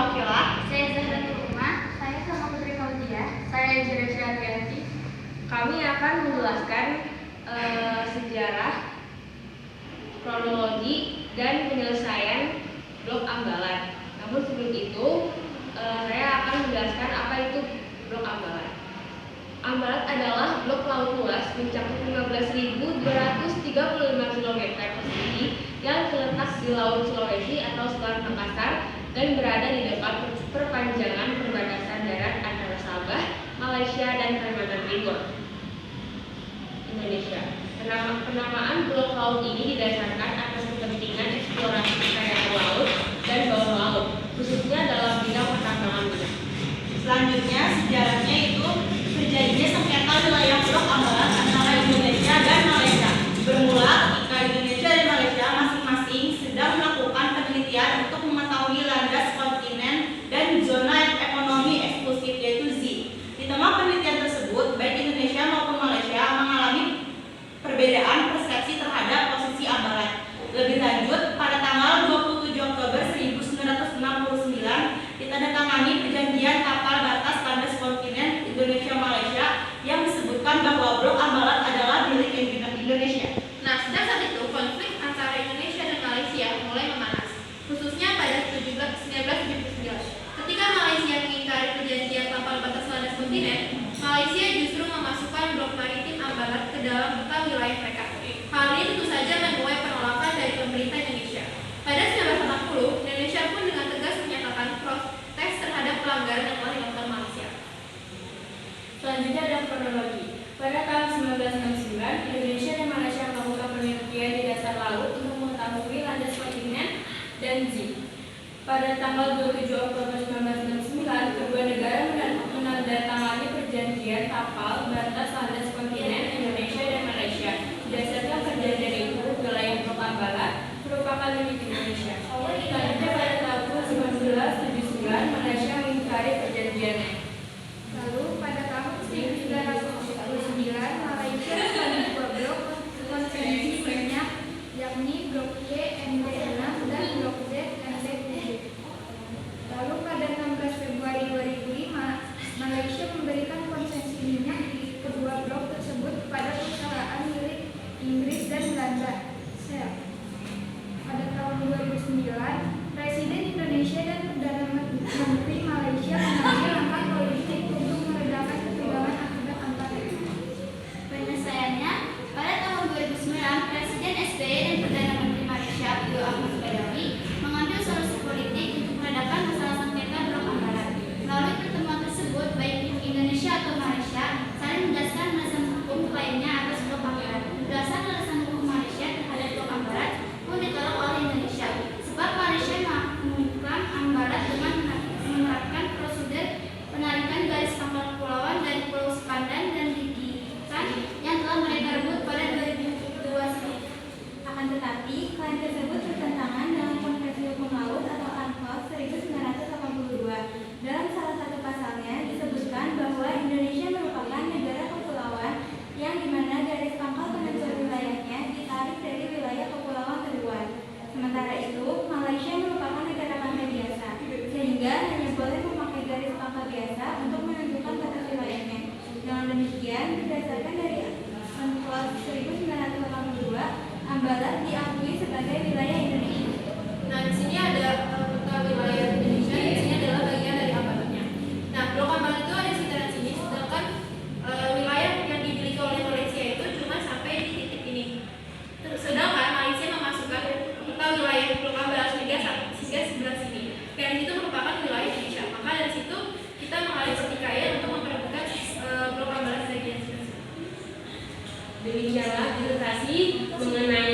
Wakila. Saya Zahratul Umar. Saya sama Putri Fauzia. Saya Jira Syariati. Kami akan menjelaskan sejarah, kronologi, dan penyelesaian blok Ambalat. Namun sebelum itu, saya akan menjelaskan apa itu blok Ambalat. Ambalat adalah blok laut luas mencakup 15.235 km persegi yang terletak di Laut Sulawesi atau Selat Makassar dan berada di dekat perpanjangan perbatasan darat antara Sabah, Malaysia, dan Kalimantan Timur, Indonesia. Penamaan blok laut ini didasarkan atas kepentingan eksplorasi kekayaan laut dan bawah laut, khususnya dalam bidang pertambangan minyak. Selanjutnya sejarahnya itu terjadinya sengketa wilayah blok Ambalat antara Indonesia dan Malaysia. Bermula ketika Indonesia dan Malaysia masing-masing sedang melakukan penelitian untuk mengetahui landas kontinen dan zona ekonomi eksklusif yaitu Z. Di tengah penelitian tersebut, baik Indonesia maupun Malaysia mengalami perbedaan persepsi terhadap posisi Ambalat. Lebih lanjut, pada tanggal 27 Oktober 1969 ditandatangani perjanjian kapal batas landas kontinen Indonesia-Malaysia yang disebutkan bahwa blok Ambalat adalah milik Indonesia. Nah, sejak saat itu konflik antara Indonesia dan Malaysia mulai memanas, khususnya pada 1979. Ketika Malaysia mengingkari perjanjian kapal batas landas kontinen, Malaysia justru memasukkan blok maritim Ambalat ke dalam peta wilayah mereka. Hal ini tentu saja menuai penolakan dari pemerintah Indonesia. Pada 1940, Indonesia pun dengan tegas menyatakan protes terhadap pelanggaran yang telah dilakukan Malaysia. Selanjutnya ada kronologi. Pada tahun 1969, Indonesia dan Malaysia melakukan penelitian di dasar laut untuk mengetahui landas kontinen dan Z. Pada tanggal 27 Oktober 1969, kedua negara menandatangani perjanjian kapal batas landas kontinen Indonesia dan Malaysia. Berdasarkan perjanjian itu, wilayah blok Ambalat merupakan milik Indonesia. Selanjutnya pada tahun 1979, Malaysia mengingkari perjanjiannya. Lalu pada tahun 1979 Malaysia membangun dua blok konvensi minyak, yakni blok C MD6 dan blok Z MD7. Lalu pada 16 Februari 2005 Malaysia memberikan konsesi minyak di kedua blok tersebut kepada perusahaan milik Inggris dan Belanda, Shell. Pada tahun 2009 Presiden Indonesia dan Perdana Menteri Malaysia mengambil langkah politik untuk meredakan ketegangan akibat antara. Penyelesaiannya, pada tahun 2009, Presiden SBY dan Perdana Menteri Malaysia Abdul Ahmad Badawi mengambil solusi politik untuk meredakan masalah sengketa blok Ambalat. Melalui pertemuan tersebut, baik Indonesia atau Malaysia saling menjelaskan alasan hukum lainnya atas blok Ambalat. Berdasarkan alasan hukum Malaysia terhadap blok Ambalat pun ditolak oleh Indonesia, sebab Malaysia mengklaim Ambalat dengan menerapkan prosedur penarikan garis pangkal kepulauan dari Pulau Sepandan dan Gigitan yang telah mereka rebut pada 2002. Akan tetapi, klaim tersebut bertentangan dengan Konvensi Hukum Laut atau UNCLOS 1982. Dalam salah satu pasalnya disebutkan bahwa Indonesia merupakan negara kepulauan yang dimana garis pangkal penentu wilayahnya ditarik dari wilayah kepulauan terluar. Sementara itu, Malaysia merupakan negara pantai biasa, sehingga hanya boleh memakai garis pangkal biasa untuk menentukan batas wilayahnya. Dengan demikian, berdasarkan dari UNCLOS 1982, Ambalat diakui sebagai wilayah Indonesia. Nah, di sini ada peta wilayah Indonesia, di sini adalah bagian dari Ambalatnya. Nah, blok Ambalat itu ada di sekitaran sini, sedangkan wilayah yang dimiliki oleh Malaysia itu cuma sampai di titik ini. Sedangkan Malaysia memasukkan peta wilayah blok Ambalat hingga sebelah sini. Dan itu merupakan wilayah Indonesia. Maka dari situ kita mengalih pertikaian untuk memperebutkan blok Ambalat bagian sini. Demikianlah ilustrasi mengenai